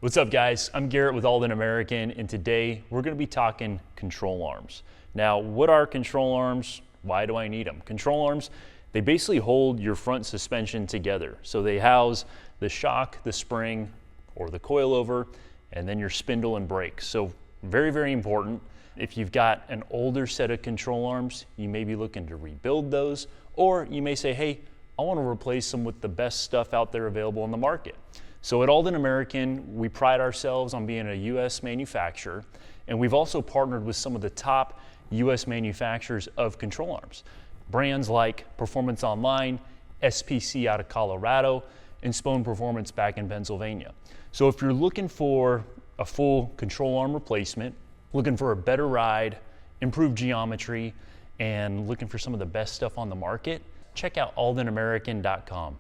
What's up, guys? I'm Garrett with Aldan American, and today we're going to be talking control arms. Now, what are control arms? Why do I need them? Control arms, they basically hold your front suspension together. So they house the shock, the spring, or the coilover, and then your spindle and brakes. So very, very important. If you've got an older set of control arms, you may be looking to rebuild those, or you may say, hey, I want to replace them with the best stuff out there available in the market. So at Aldan American, we pride ourselves on being a US manufacturer, and we've also partnered with some of the top US manufacturers of control arms. Brands like Performance Online, SPC out of Colorado, and Spohn Performance back in Pennsylvania. So if you're looking for a full control arm replacement, looking for a better ride, improved geometry, and looking for some of the best stuff on the market, check out aldanamerican.com.